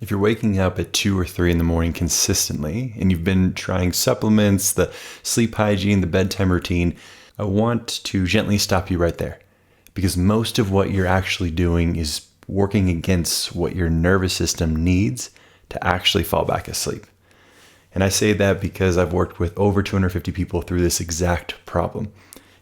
If you're waking up at 2 or 3 in the morning consistently, and you've been trying supplements, the sleep hygiene, the bedtime routine, I want to gently stop you right there. Because most of what you're actually doing is working against what your nervous system needs to actually fall back asleep. And I say that because I've worked with over 250 people through this exact problem,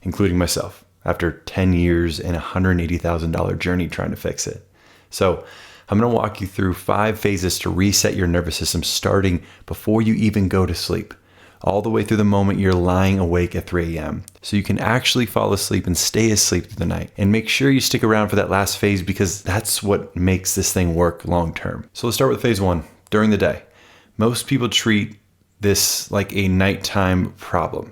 including myself, after 10 years and a $180,000 journey trying to fix it. So I'm going to walk you through 5 phases to reset your nervous system starting before you even go to sleep, all the way through the moment you're lying awake at 3 a.m. so you can actually fall asleep and stay asleep through the night. And make sure you stick around for that last phase because that's what makes this thing work long term. So let's start with phase 1, during the day. Most people treat this like a nighttime problem.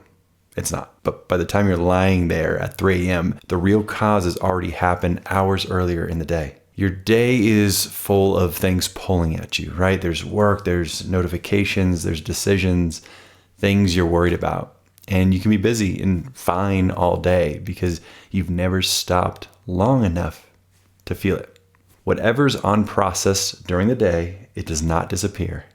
It's not. But by the time you're lying there at 3 a.m., the real cause has already happened hours earlier in the day. Your day is full of things pulling at you, right? There's work, there's notifications, there's decisions, things you're worried about. And you can be busy and fine all day because you've never stopped long enough to feel it. Whatever's unprocessed during the day, it does not disappear.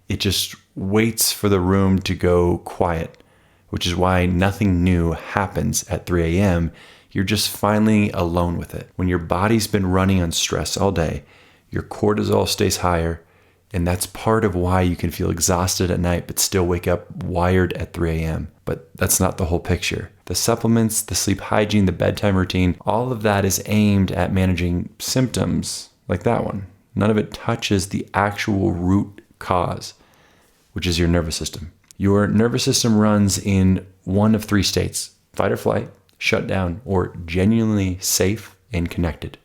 It just waits for the room to go quiet, which is why nothing new happens at 3 a.m. You're just finally alone with it. When your body's been running on stress all day, your cortisol stays higher, and that's part of why you can feel exhausted at night but still wake up wired at 3 a.m. But that's not the whole picture. The supplements, the sleep hygiene, the bedtime routine, all of that is aimed at managing symptoms like that one. None of it touches the actual root cause, which is your nervous system. Your nervous system runs in one of 3 states: fight or flight, shut down, or genuinely safe and connected.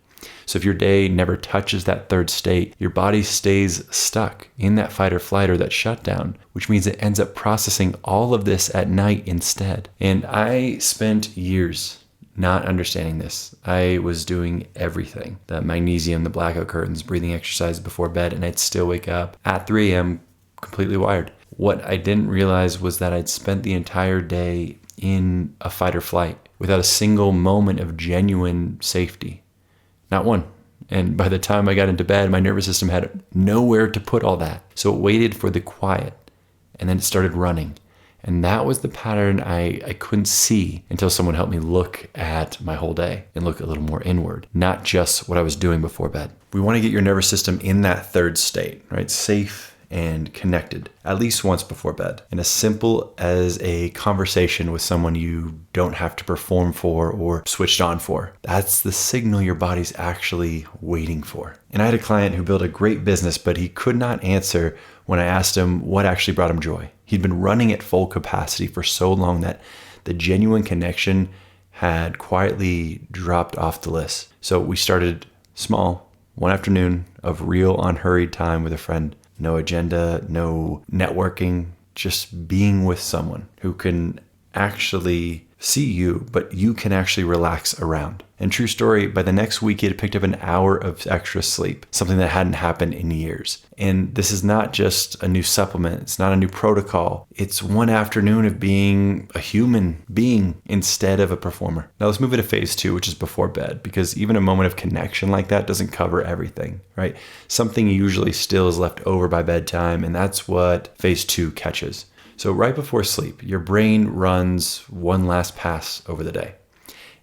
So if your day never touches that third state, your body stays stuck in that fight or flight or that shutdown, which means it ends up processing all of this at night instead. And I spent years not understanding this. I was doing everything: the magnesium, the blackout curtains, breathing exercises before bed, and I'd still wake up at 3 a.m. completely wired. What I didn't realize was that I'd spent the entire day in a fight or flight without a single moment of genuine safety. Not one. And by the time I got into bed, my nervous system had nowhere to put all that. So it waited for the quiet, and then it started running. And that was the pattern I couldn't see until someone helped me look at my whole day and look a little more inward, not just what I was doing before bed. We want to get your nervous system in that third state, right? Safe and connected, at least once before bed. And as simple as a conversation with someone you don't have to perform for or switched on for. That's the signal your body's actually waiting for. And I had a client who built a great business, but he could not answer when I asked him what actually brought him joy. He'd been running at full capacity for so long that the genuine connection had quietly dropped off the list. So we started small, one afternoon of real unhurried time with a friend. No agenda, no networking, just being with someone who can actually see you, but you can actually relax around. And true story, by the next week, he had picked up an hour of extra sleep, something that hadn't happened in years. And this is not just a new supplement. It's not a new protocol. It's one afternoon of being a human being instead of a performer. Now let's move into phase 2, which is before bed, because even a moment of connection like that doesn't cover everything, right? Something usually still is left over by bedtime, and that's what phase 2 catches. So right before sleep, your brain runs one last pass over the day.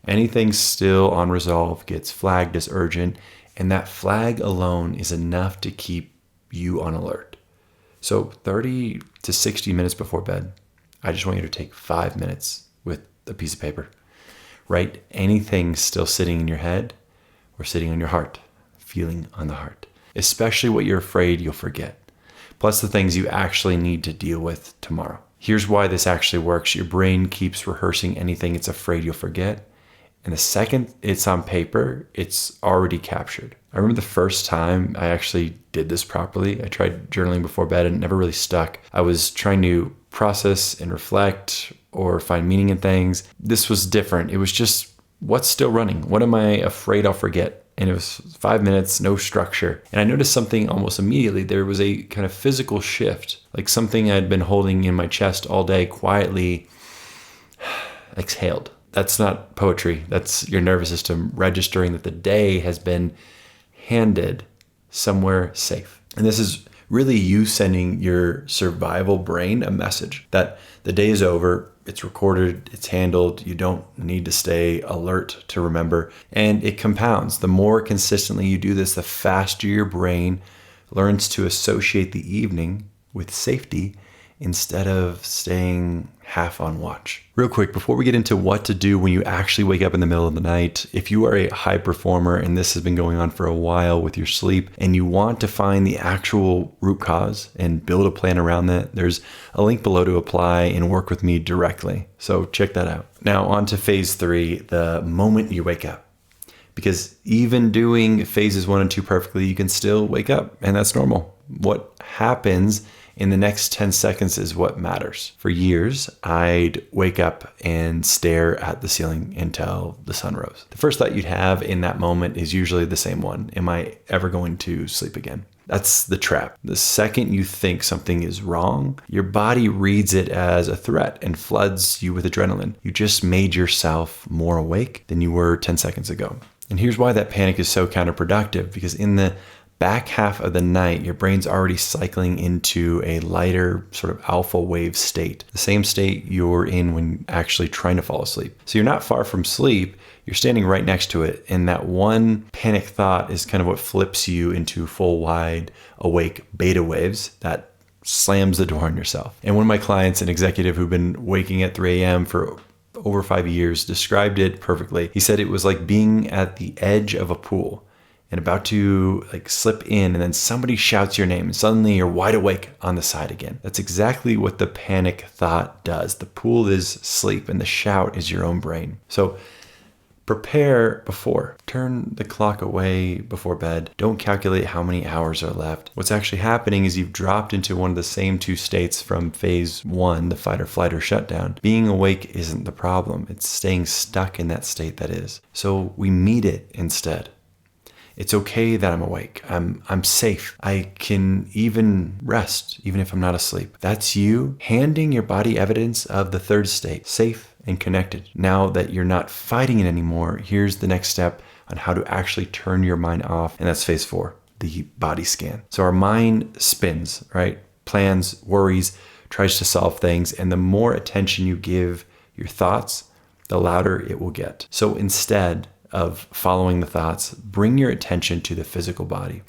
Anything still unresolved gets flagged as urgent, and that flag alone is enough to keep you on alert. So 30 to 60 minutes before bed, I just want you to take 5 minutes with a piece of paper. Write anything still sitting in your head or sitting on your heart, feeling on the heart, especially what you're afraid you'll forget, plus the things you actually need to deal with tomorrow. Here's why this actually works. Your brain keeps rehearsing anything it's afraid you'll forget. And the second it's on paper, it's already captured. I remember the first time I actually did this properly. I tried journaling before bed and it never really stuck. I was trying to process and reflect or find meaning in things. This was different. It was just, what's still running? What am I afraid I'll forget? And it was 5 minutes, no structure. And I noticed something almost immediately. There was a kind of physical shift, like something I'd been holding in my chest all day quietly exhaled. That's not poetry. That's your nervous system registering that the day has been handed somewhere safe. And this is really you sending your survival brain a message that the day is over, it's recorded, it's handled, you don't need to stay alert to remember, and it compounds. The more consistently you do this, the faster your brain learns to associate the evening with safety instead of staying half on watch. Real quick, before we get into what to do when you actually wake up in the middle of the night, if you are a high performer and this has been going on for a while with your sleep and you want to find the actual root cause and build a plan around that, there's a link below to apply and work with me directly. So check that out. Now on to phase 3, the moment you wake up. Because even doing phases 1 and 2 perfectly, you can still wake up, and that's normal. What happens in the next 10 seconds is what matters. For years, I'd wake up and stare at the ceiling until the sun rose. The first thought you'd have in that moment is usually the same one. Am I ever going to sleep again? That's the trap. The second you think something is wrong, your body reads it as a threat and floods you with adrenaline. You just made yourself more awake than you were 10 seconds ago. And here's why that panic is so counterproductive, because in the back half of the night, your brain's already cycling into a lighter sort of alpha wave state, the same state you're in when actually trying to fall asleep. So you're not far from sleep, you're standing right next to it. And that one panic thought is kind of what flips you into full wide awake beta waves that slams the door on yourself. And one of my clients, an executive who'd been waking at 3 a.m. for over 5 years, described it perfectly. He said it was like being at the edge of a pool and about to slip in, and then somebody shouts your name and suddenly you're wide awake on the side again. That's exactly what the panic thought does. The pool is sleep and the shout is your own brain. So prepare before. Turn the clock away before bed. Don't calculate how many hours are left. What's actually happening is you've dropped into one of the same 2 states from phase 1, the fight or flight or shutdown. Being awake isn't the problem. It's staying stuck in that state that is. So we meet it instead. It's okay that I'm awake. I'm safe. I can even rest, even if I'm not asleep. That's you handing your body evidence of the third state, safe and connected. Now that you're not fighting it anymore, here's the next step on how to actually turn your mind off. And that's phase 4, the body scan. So our mind spins, right? Plans, worries, tries to solve things. And the more attention you give your thoughts, the louder it will get. So instead of following the thoughts, bring your attention to the physical body.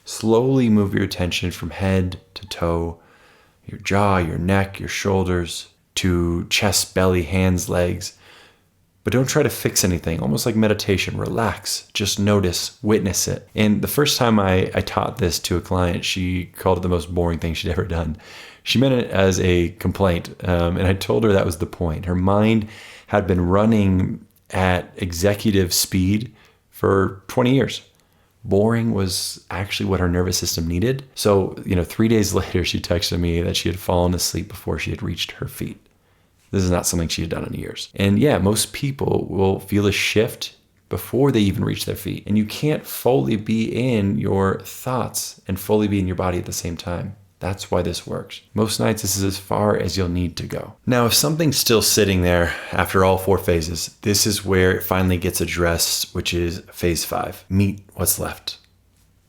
Slowly move your attention from head to toe, your jaw, your neck, your shoulders, to chest, belly, hands, legs. But don't try to fix anything, almost like meditation. Relax, just notice, witness it. And the first time I taught this to a client, she called it the most boring thing she'd ever done. She meant it as a complaint, and I told her that was the point. Her mind had been running at executive speed for 20 years. Boring was actually what her nervous system needed. So, 3 days later, she texted me that she had fallen asleep before she had reached her feet. This is not something she had done in years. And yeah, most people will feel a shift before they even reach their feet. And you can't fully be in your thoughts and fully be in your body at the same time. That's why this works. Most nights, this is as far as you'll need to go. Now, if something's still sitting there after all 4 phases, this is where it finally gets addressed, which is phase 5. Meet what's left,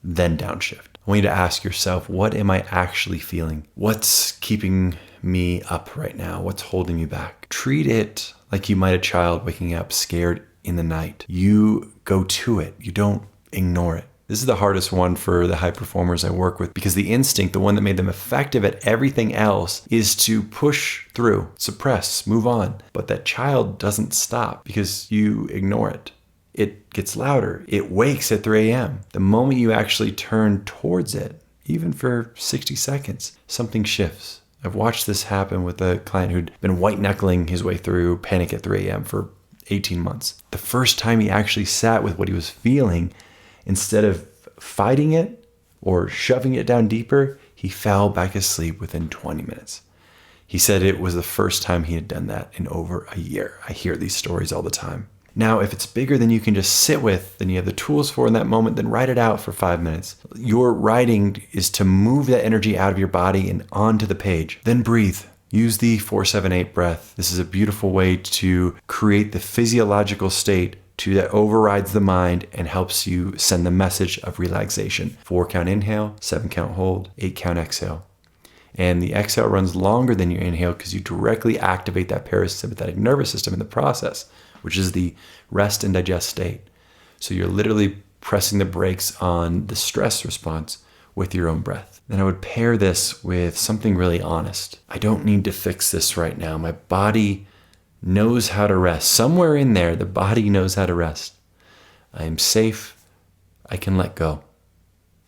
then downshift. I want you to ask yourself, what am I actually feeling? What's keeping me up right now? What's holding me back? Treat it like you might a child waking up scared in the night. You go to it. You don't ignore it. This is the hardest one for the high performers I work with, because the instinct, the one that made them effective at everything else, is to push through, suppress, move on. But that child doesn't stop because you ignore it. It gets louder. It wakes at 3 a.m. The moment you actually turn towards it, even for 60 seconds, something shifts. I've watched this happen with a client who'd been white-knuckling his way through panic at 3 a.m. for 18 months. The first time he actually sat with what he was feeling, instead of fighting it or shoving it down deeper, he fell back asleep within 20 minutes. He said it was the first time he had done that in over a year. I hear these stories all the time. Now, if it's bigger than you can just sit with, then you have the tools for in that moment, then write it out for 5 minutes. Your writing is to move that energy out of your body and onto the page. Then breathe. Use the 4-7-8 breath. This is a beautiful way to create the physiological state that overrides the mind and helps you send the message of relaxation. 4 count inhale, 7 count hold, 8 count exhale. And the exhale runs longer than your inhale because you directly activate that parasympathetic nervous system in the process, which is the rest and digest state. So you're literally pressing the brakes on the stress response with your own breath. Then I would pair this with something really honest. I don't need to fix this right now. My body knows how to rest. Somewhere in there, the body knows how to rest. I am safe. I can let go.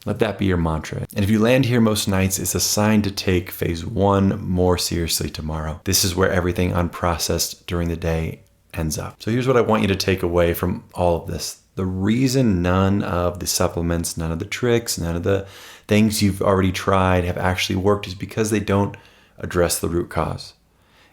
Let that be your mantra. And if you land here most nights, it's a sign to take phase 1 more seriously tomorrow. This is where everything unprocessed during the day ends up. So here's what I want you to take away from all of this. The reason none of the supplements, none of the tricks, none of the things you've already tried have actually worked is because they don't address the root cause.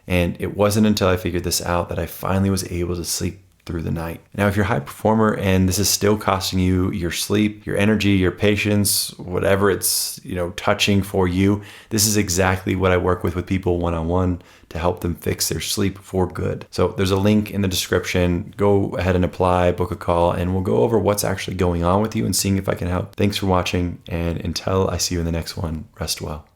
And it wasn't until I figured this out that I finally was able to sleep through the night. Now, if you're a high performer and this is still costing you your sleep, your energy, your patience, whatever it's, touching for you, this is exactly what I work with people one-on-one to help them fix their sleep for good. So there's a link in the description. Go ahead and apply, book a call, and we'll go over what's actually going on with you and seeing if I can help. Thanks for watching, and until I see you in the next one, rest well.